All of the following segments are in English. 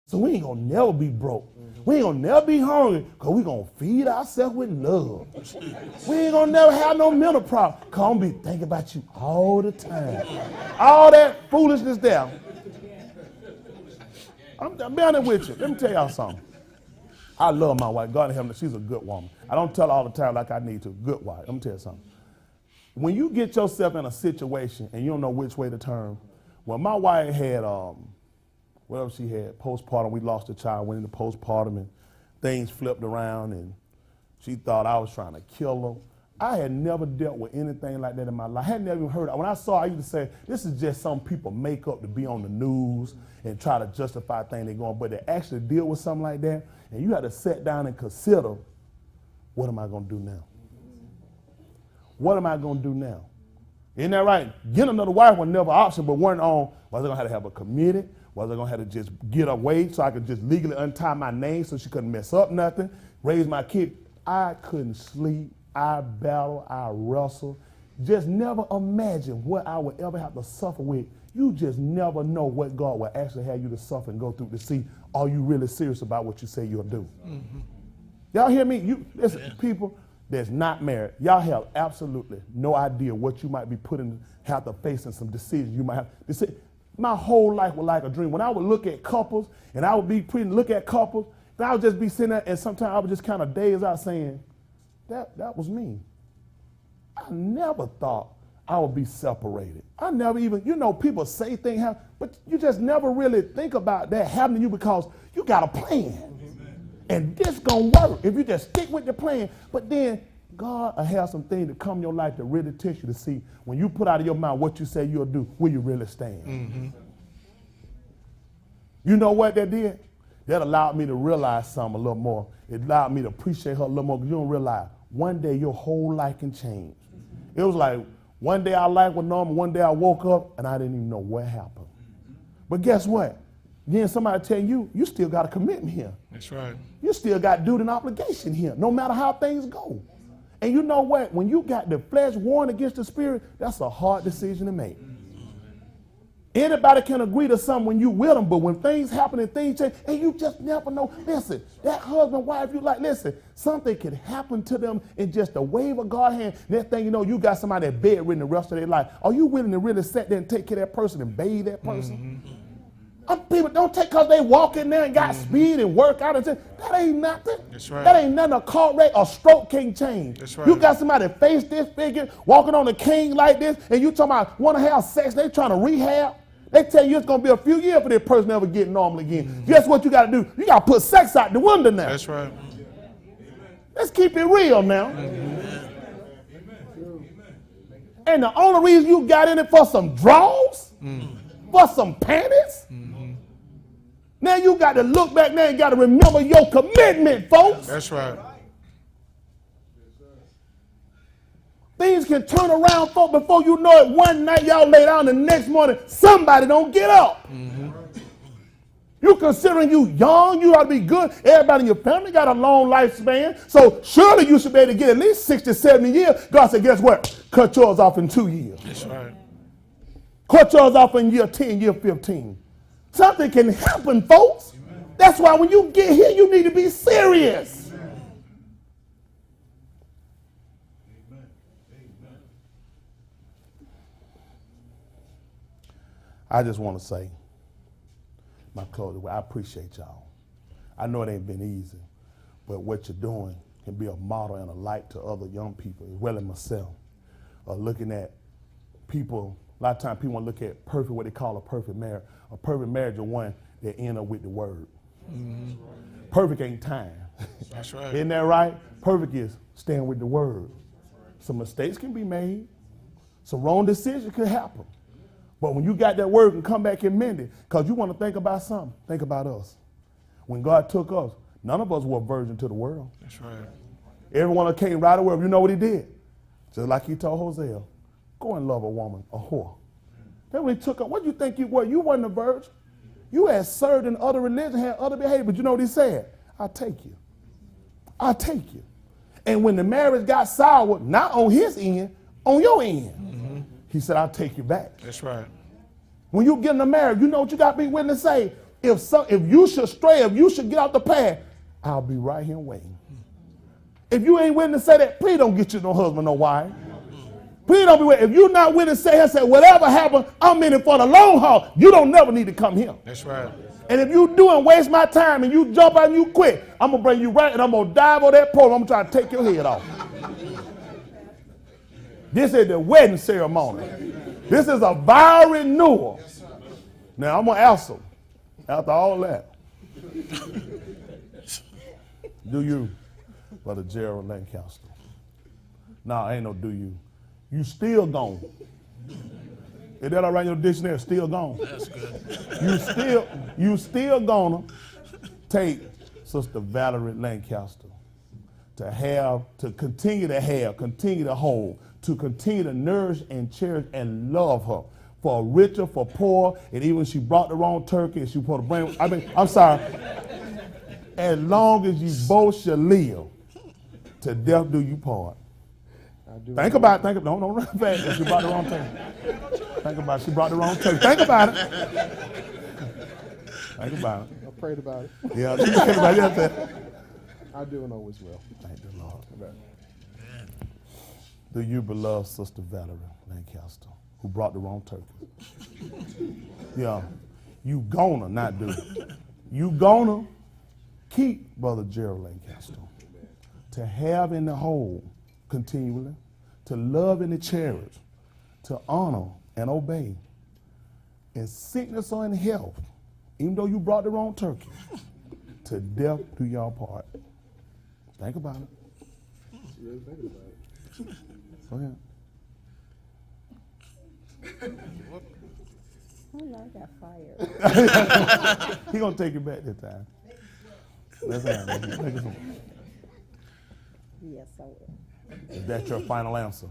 So we ain't gonna never be broke. We ain't gonna never be hungry, because we gonna feed ourselves with love. We ain't gonna never have no mental problem, because I'm gonna be thinking about you all the time. All that foolishness there. I'm be honest with you. Let me tell y'all something. I love my wife. God in heaven, she's a good woman. I don't tell her all the time like I need to. Good wife. Let me tell you something. When you get yourself in a situation and you don't know which way to turn, well, my wife had, whatever she had, postpartum. We lost a child, went into postpartum, and things flipped around, and she thought I was trying to kill her. I had never dealt with anything like that in my life. I had never even heard. When I saw, I used to say, this is just some people make up to be on the news and try to justify things they're going, but to actually deal with something like that, and you had to sit down and consider, what am I going to do now? What am I going to do now? Isn't that right? Getting another wife was never an option, but weren't on, was I going to have a committee? Was I going to have to just get away so I could just legally untie my name so she couldn't mess up nothing, raise my kid? I couldn't sleep. I battled. I wrestled. Just never imagine what I would ever have to suffer with. You just never know what God will actually have you to suffer and go through to see, are you really serious about what you say you'll do? Mm-hmm. Y'all hear me? You listen, people that's not married, y'all have absolutely no idea what you might be have to face in some decisions you might have. My whole life was like a dream. When I would look at couples, and I would be look at couples, then I would just be sitting there, and sometimes I would just kind of daze out saying, that was me. I never thought I would be separated. I never even, people say things happen, but you just never really think about that happening to you because you got a plan. Amen. And this gonna work if you just stick with the plan. But then God will have some things that come in your life that really test you to see when you put out of your mouth what you say you'll do, will you really stand? Mm-hmm. You know what that did? That allowed me to realize something a little more. It allowed me to appreciate her a little more, because you don't realize one day your whole life can change. It was like one day our life was normal, one day I woke up and I didn't even know what happened. But guess what? Then somebody tell you, you still got a commitment here. That's right. You still got duty and obligation here, no matter how things go. And you know what? When you got the flesh warring against the spirit, that's a hard decision to make. Anybody can agree to something when you with them, but when things happen and things change, and you just never know. Listen, that husband, wife, you like, listen, something could happen to them in just a wave of God's hand. Next thing you know, you got somebody that bedridden the rest of their life. Are you willing to really sit there and take care of that person and bathe that person? Mm-hmm. People don't take because they walk in there and got speed and work out. And that ain't nothing. That's right. That ain't nothing. A car wreck or stroke can't change. That's right. You got somebody face this figure, walking on a cane like this, and you talking about want to have sex, they trying to rehab. They tell you it's going to be a few years for this person ever get normal again. Mm-hmm. Guess what you got to do? You got to put sex out the window now. That's right. Let's keep it real now. Mm-hmm. And the only reason you got in it for some draws, for some panties, now you got to look back now and got to remember your commitment, folks. That's right. Things can turn around, folks, before you know it. One night y'all lay down, the next morning somebody don't get up. Mm-hmm. You considering you young, you ought to be good. Everybody in your family got a long lifespan, so surely you should be able to get at least 60, 70 years. God said, guess what? Cut yours off in 2 years. That's right. Cut yours off in year 10, year 15. Something can happen, folks. Amen. That's why when you get here, you need to be serious. Amen. Amen. I just want to say, my closing, I appreciate y'all. I know it ain't been easy, but what you're doing can be a model and a light to other young people, as well as myself. Looking at people, a lot of times people want to look at perfect, what they call a perfect marriage. A perfect marriage is one that end up with the word. Mm-hmm. Perfect ain't time. That's right. Isn't that right? Perfect is staying with the word. Some mistakes can be made. Some wrong decisions can happen. But when you got that word and come back and mend it, because you want to think about something, think about us. When God took us, none of us were a virgin to the world. That's right. Everyone that came right away, you know what he did? Just like he told Hosea, go and love a woman, a whore. Then when he took up, what do you think you were? You wasn't a virgin. You had served in other religion, had other behavior, but you know what he said? I'll take you. I'll take you. And when the marriage got sour, not on his end, on your end, he said, I'll take you back. That's right. When you get in a marriage, you know what you got to be willing to say? If you should stray, if you should get out the path, I'll be right here waiting. If you ain't willing to say that, please don't get you no husband, no wife. Please don't be waiting. If you're not willing to say whatever happened, I'm in it for the long haul. You don't never need to come here. That's right. And if you do and waste my time and you jump out and you quit, I'm going to bring you right and I'm going to dive on that pole. I'm going to try to take your head off. This is the wedding ceremony. This is a vow renewal. Now, I'm going to ask them, after all that, do you, Brother Gerald Lancaster? No, ain't no do you. You still gone. Is that all right in your dictionary? Still gone. That's good. You still gonna take Sister Valerie Lancaster to continue to hold, to continue to nourish and cherish and love her. For richer, for poor, and even she brought the wrong turkey and she put a brain. I'm sorry. As long as you both shall live, to death do you part. Think about it. Don't run fast. She brought the wrong turkey. Think about it. She brought the wrong turkey. Think about it. Think about it. I prayed about it. Yeah, think about it. I do and always will. Thank the Lord. Do you beloved Sister Valerie Lancaster, who brought the wrong turkey? Yeah, you gonna not do it. You gonna keep Brother Gerald Lancaster to have in the whole continually, to love and to cherish, to honor and obey, in sickness or in health, even though you brought the wrong turkey, to death do y'all part. Think about it. Really thinking about it. Go ahead. Oh, I got fired. He gonna take it back this time. Let's have it. Yes, I will. Is that your final answer?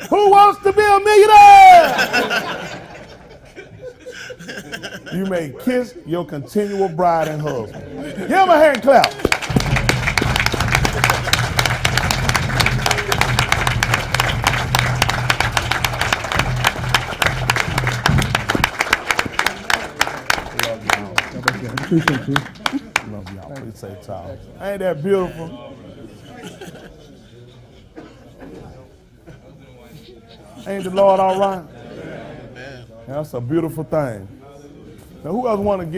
Who wants to be a millionaire? You may kiss your continual bride and husband. Give him a hand clap. Appreciate you. Love y'all. Appreciate y'all. Ain't that beautiful? Ain't the Lord all right? That's a beautiful thing. Now, who else want to get